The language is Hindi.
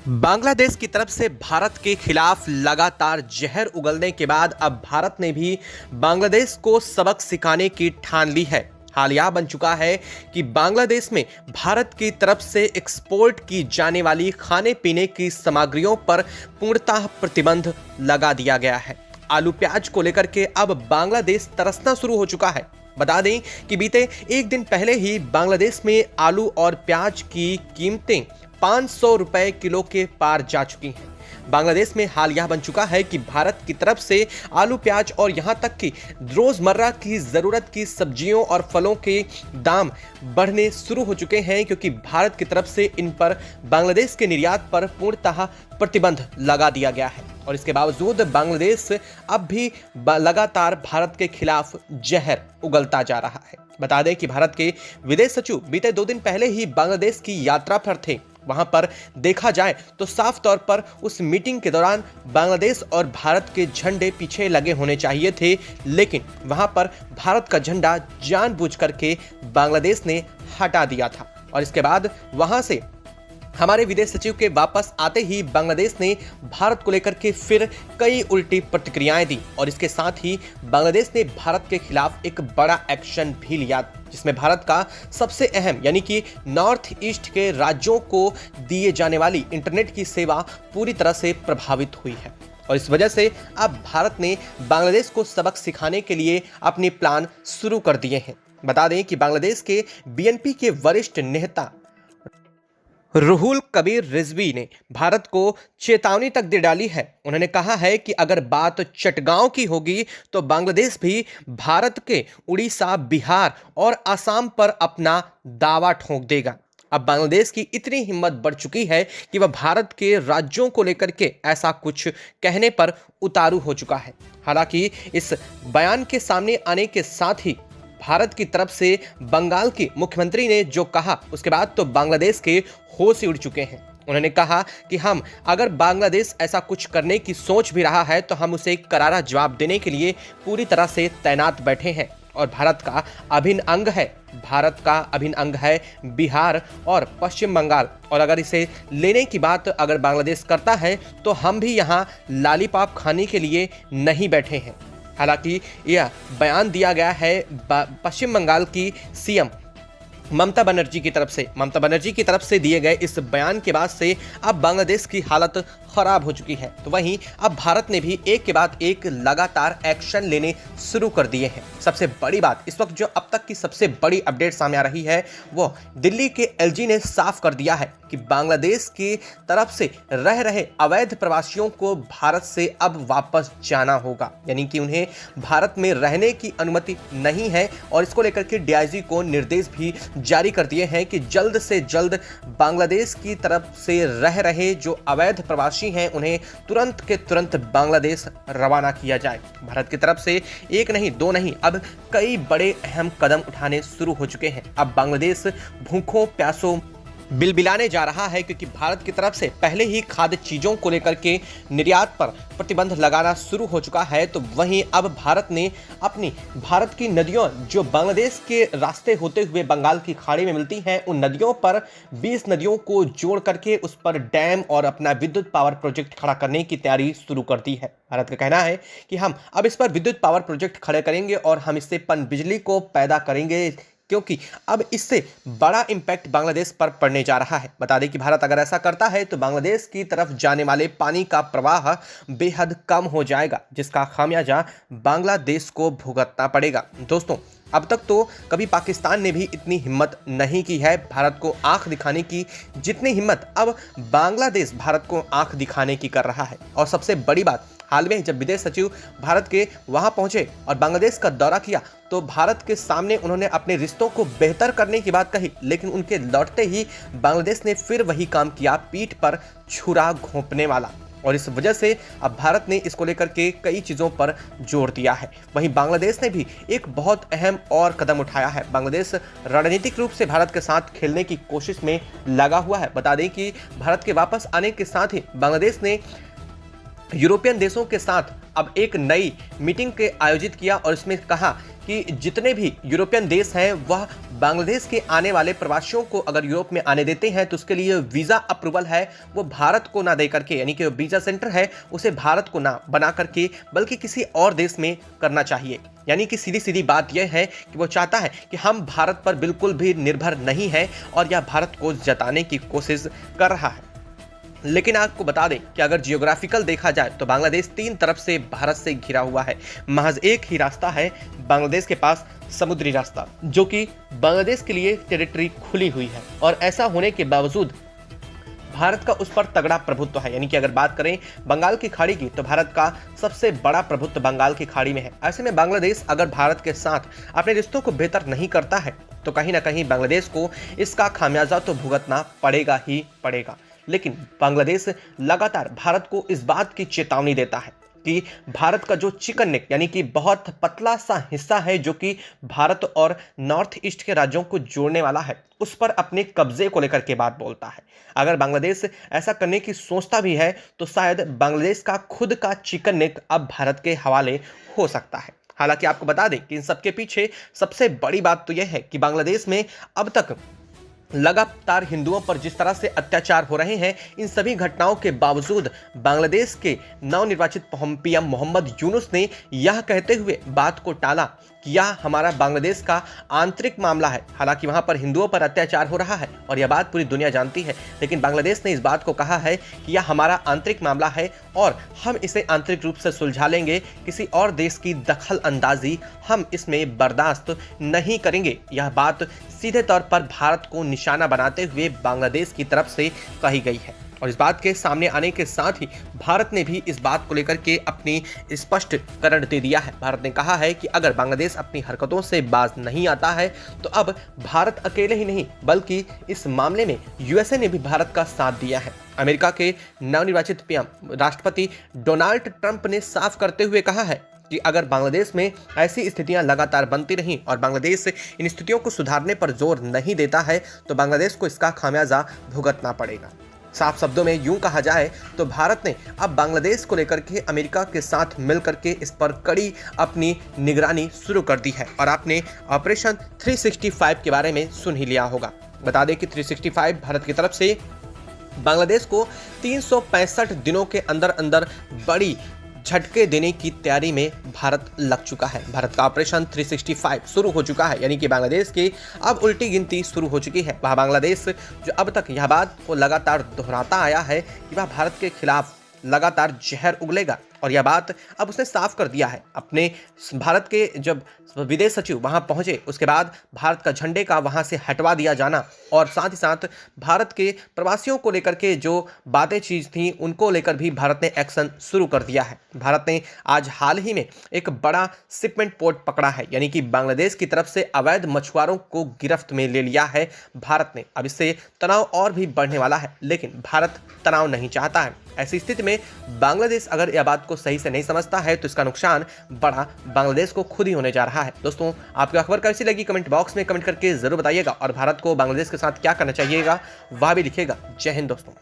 बांग्लादेश की तरफ से भारत के खिलाफ लगातार जहर उगलने के बाद अब भारत ने भी बांग्लादेश को सबक सिखाने की ठान ली है। हाल यह बन चुका है कि बांग्लादेश में भारत की तरफ से एक्सपोर्ट की जाने वाली खाने पीने की सामग्रियों पर पूर्णतः प्रतिबंध लगा दिया गया है। आलू प्याज को लेकर के अब बांग्लादेश तरसना शुरू हो चुका है। बता दें कि बीते एक दिन पहले ही बांग्लादेश में आलू और प्याज की कीमतें 500 रुपए किलो के पार जा चुकी हैं। बांग्लादेश में हाल यह बन चुका है कि भारत की तरफ से आलू प्याज और यहां तक कि रोजमर्रा की जरूरत की सब्जियों और फलों के दाम बढ़ने शुरू हो चुके हैं, क्योंकि भारत की तरफ से इन पर बांग्लादेश के निर्यात पर पूर्णतः प्रतिबंध लगा दिया गया है। और इसके बावजूद बांग्लादेश अब भी लगातार भारत के खिलाफ जहर उगलता जा रहा है। बता दें कि भारत के विदेश सचिव बीते 2 दिन पहले ही बांग्लादेश की यात्रा पर थे। वहां पर देखा जाए तो साफ तौर पर उस मीटिंग के दौरान बांग्लादेश और भारत के झंडे पीछे लगे होने चाहिए थे, लेकिन वहां पर भारत का झंडा जानबूझ करके बांग्लादेश ने हटा दिया था। और इसके बाद वहां से हमारे विदेश सचिव के वापस आते ही बांग्लादेश ने भारत को लेकर के फिर कई उल्टी प्रतिक्रियाएं दी, और इसके साथ ही बांग्लादेश ने भारत के खिलाफ एक बड़ा एक्शन भी लिया, जिसमें भारत का सबसे अहम यानी कि नॉर्थ ईस्ट के राज्यों को दिए जाने वाली इंटरनेट की सेवा पूरी तरह से प्रभावित हुई है। और इस वजह से अब भारत ने बांग्लादेश को सबक सिखाने के लिए अपने प्लान शुरू कर दिए हैं। बता दें कि बांग्लादेश के बीएनपी के वरिष्ठ नेता रुहुल कबीर रिजवी ने भारत को चेतावनी तक दे डाली है। उन्होंने कहा है कि अगर बात चटगांव की होगी तो बांग्लादेश भी भारत के उड़ीसा, बिहार और असम पर अपना दावा ठोक देगा। अब बांग्लादेश की इतनी हिम्मत बढ़ चुकी है कि वह भारत के राज्यों को लेकर के ऐसा कुछ कहने पर उतारू हो चुका है। हालांकि इस बयान के सामने आने के साथ ही भारत की तरफ से बंगाल की मुख्यमंत्री ने जो कहा, उसके बाद तो बांग्लादेश के होश ही उड़ चुके हैं। उन्होंने कहा कि हम अगर बांग्लादेश ऐसा कुछ करने की सोच भी रहा है तो हम उसे करारा जवाब देने के लिए पूरी तरह से तैनात बैठे हैं। और भारत का अभिन्न अंग है बिहार और पश्चिम बंगाल, और अगर इसे लेने की बात अगर बांग्लादेश करता है तो हम भी यहाँ लॉलीपॉप खाने के लिए नहीं बैठे हैं। हालांकि यह बयान दिया गया है पश्चिम बंगाल की सीएम ममता बनर्जी की तरफ से दिए गए इस बयान के बाद से अब बांग्लादेश की हालत खराब हो चुकी है। तो वहीं अब भारत ने भी एक के बाद एक लगातार एक्शन लेने शुरू कर दिए हैं। सबसे बड़ी बात इस वक्त जो अब तक की सबसे बड़ी अपडेट सामने आ रही है वो दिल्ली के एलजी ने साफ कर दिया है कि बांग्लादेश की तरफ से रह रहे अवैध प्रवासियों को भारत से अब वापस जाना होगा, यानी कि उन्हें भारत में रहने की अनुमति नहीं है। और इसको लेकर के डीआईजी को निर्देश भी जारी कर दिए हैं कि जल्द से जल्द बांग्लादेश की तरफ से रह रहे जो अवैध प्रवासी हैं उन्हें तुरंत के तुरंत बांग्लादेश रवाना किया जाए। भारत की तरफ से एक नहीं दो नहीं अब कई बड़े अहम कदम उठाने शुरू हो चुके हैं। अब बांग्लादेश भूखों प्यासों बिलबिलाने जा रहा है, क्योंकि भारत की तरफ से पहले ही खाद्य चीजों को लेकर के निर्यात पर प्रतिबंध लगाना शुरू हो चुका है। तो वहीं अब भारत की नदियों जो बांग्लादेश के रास्ते होते हुए बंगाल की खाड़ी में मिलती हैं, उन नदियों पर 20 नदियों को जोड़ करके उस पर डैम और अपना विद्युत पावर प्रोजेक्ट खड़ा करने की तैयारी शुरू कर दी है। भारत का कहना है कि हम अब इस पर विद्युत पावर प्रोजेक्ट खड़े करेंगे और हम इससे बिजली को पैदा करेंगे, क्योंकि अब इससे बड़ा इंपैक्ट बांग्लादेश पर पड़ने जा रहा है। बता दें कि भारत अगर ऐसा करता है तो बांग्लादेश की तरफ जाने वाले पानी का प्रवाह बेहद कम हो जाएगा, जिसका खामियाजा बांग्लादेश को भुगतना पड़ेगा। दोस्तों, अब तक तो कभी पाकिस्तान ने भी इतनी हिम्मत नहीं की है भारत को आंख दिखाने की, जितनी हिम्मत अब बांग्लादेश भारत को आंख दिखाने की कर रहा है। और सबसे बड़ी बात, हाल में जब विदेश सचिव भारत के वहां पहुंचे और बांग्लादेश का दौरा किया तो भारत के सामने उन्होंने अपने रिश्तों को बेहतर करने की बात कही, लेकिन उनके लौटते ही बांग्लादेश ने फिर वही काम किया, पीठ पर छुरा घोंपने वाला। और इस वजह से अब भारत ने इसको लेकर के कई चीज़ों पर जोर दिया है। वहीं बांग्लादेश ने भी एक बहुत अहम और कदम उठाया है। बांग्लादेश रणनीतिक रूप से भारत के साथ खेलने की कोशिश में लगा हुआ है। बता दें कि भारत के वापस आने के साथ ही बांग्लादेश ने यूरोपियन देशों के साथ अब एक नई मीटिंग के आयोजित किया और इसमें कहा कि जितने भी यूरोपियन देश हैं वह बांग्लादेश के आने वाले प्रवासियों को अगर यूरोप में आने देते हैं तो उसके लिए वीज़ा अप्रूवल है वो भारत को ना दे करके, यानी कि वीज़ा सेंटर है उसे भारत को ना बना करके बल्कि किसी और देश में करना चाहिए। यानी कि सीधी सीधी बात यह है कि वो चाहता है कि हम भारत पर बिल्कुल भी निर्भर नहीं हैं और यह भारत को जताने की कोशिश कर रहा है। लेकिन आपको बता दें कि अगर जियोग्राफिकल देखा जाए तो बांग्लादेश 3 तरफ से भारत से घिरा हुआ है। महज एक ही रास्ता है बांग्लादेश के पास, समुद्री रास्ता, जो कि बांग्लादेश के लिए टेरिटरी खुली हुई है। और ऐसा होने के बावजूद भारत का उस पर तगड़ा प्रभुत्व है। यानी कि अगर बात करें बंगाल की खाड़ी की तो भारत का सबसे बड़ा प्रभुत्व बंगाल की खाड़ी में है। ऐसे में बांग्लादेश अगर भारत के साथ अपने रिश्तों को बेहतर नहीं करता है तो कहीं ना कहीं बांग्लादेश को इसका खामियाजा तो भुगतना पड़ेगा ही पड़ेगा। लेकिन बांग्लादेश लगातार भारत को इस बात की चेतावनी देता है कि भारत का जो चिकन नेक यानी कि बहुत पतला सा हिस्सा है जो कि भारत और नॉर्थ ईस्ट के राज्यों को जोड़ने वाला है, उस पर अपने कब्जे को लेकर के बात बोलता है। अगर बांग्लादेश ऐसा करने की सोचता भी है तो शायद बांग्लादेश का खुद का चिकन नेक अब भारत के हवाले हो सकता है। हालांकि आपको बता दें कि इन सबके पीछे सबसे बड़ी बात तो यह है कि बांग्लादेश में अब तक लगातार हिंदुओं पर जिस तरह से अत्याचार हो रहे हैं, इन सभी घटनाओं के बावजूद बांग्लादेश के नवनिर्वाचित पीएम मोहम्मद यूनुस ने यह कहते हुए बात को टाला कि यह हमारा बांग्लादेश का आंतरिक मामला है। हालांकि वहां पर हिंदुओं पर अत्याचार हो रहा है और यह बात पूरी दुनिया जानती है, लेकिन बांग्लादेश ने इस बात को कहा है कि यह हमारा आंतरिक मामला है और हम इसे आंतरिक रूप से सुलझा लेंगे। किसी और देश की दखल अंदाजी हम इसमें बर्दाश्त नहीं करेंगे। यह बात सीधे तौर पर भारत को निशाना बनाते हुए बांग्लादेश की तरफ से कही गई है। और इस बात के सामने आने के साथ ही भारत ने भी इस बात को लेकर के अपनी स्पष्टीकरण दे दिया है। भारत ने कहा है कि अगर बांग्लादेश अपनी हरकतों से बाज नहीं आता है तो अब भारत अकेले ही नहीं बल्कि इस मामले में यूएसए ने भी भारत का साथ दिया है। अमेरिका के नवनिर्वाचित पीएम राष्ट्रपति डोनाल्ड ट्रंप ने साफ करते हुए कहा है कि अगर बांग्लादेश में ऐसी स्थितियां लगातार बनती रहीं और बांग्लादेश इन स्थितियों को सुधारने पर जोर नहीं देता है तो बांग्लादेश को इसका खामियाजा भुगतना पड़ेगा। साफ शब्दों में यूं कहा जाए तो भारत ने अब बांग्लादेश को लेकर के अमेरिका के साथ मिलकर के इस पर कड़ी अपनी निगरानी शुरू कर दी है। और आपने ऑपरेशन 365 के बारे में सुन ही लिया होगा। बता दें कि 365 भारत की तरफ से बांग्लादेश को 365 दिनों के अंदर अंदर बड़ी झटके देने की तैयारी में भारत लग चुका है। भारत का ऑपरेशन 365 शुरू हो चुका है, यानी कि बांग्लादेश की अब उल्टी गिनती शुरू हो चुकी है। वह बांग्लादेश जो अब तक यह बात को लगातार दोहराता आया है कि वह भारत के खिलाफ लगातार जहर उगलेगा और यह बात अब उसने साफ कर दिया है। अपने भारत के जब विदेश सचिव वहां पहुंचे उसके बाद भारत का झंडे का वहां से हटवा दिया जाना और साथ ही साथ भारत के प्रवासियों को लेकर के जो बातें चीज थी उनको लेकर भी भारत ने एक्शन शुरू कर दिया है। भारत ने आज हाल ही में एक बड़ा शिपमेंट पोर्ट पकड़ा है, यानी कि बांग्लादेश की तरफ से अवैध मछुआरों को गिरफ्त में ले लिया है भारत ने। अब इससे तनाव और भी बढ़ने वाला है, लेकिन भारत तनाव नहीं चाहता है। ऐसी स्थिति में बांग्लादेश अगर यह बात को सही से नहीं समझता है तो इसका नुकसान बड़ा बांग्लादेश को खुद ही होने जा रहा है। दोस्तों, आपको खबर कैसी लगी कमेंट बॉक्स में कमेंट करके जरूर बताइएगा और भारत को बांग्लादेश के साथ क्या करना चाहिएगा वह भी लिखिएगा। जय हिंद दोस्तों।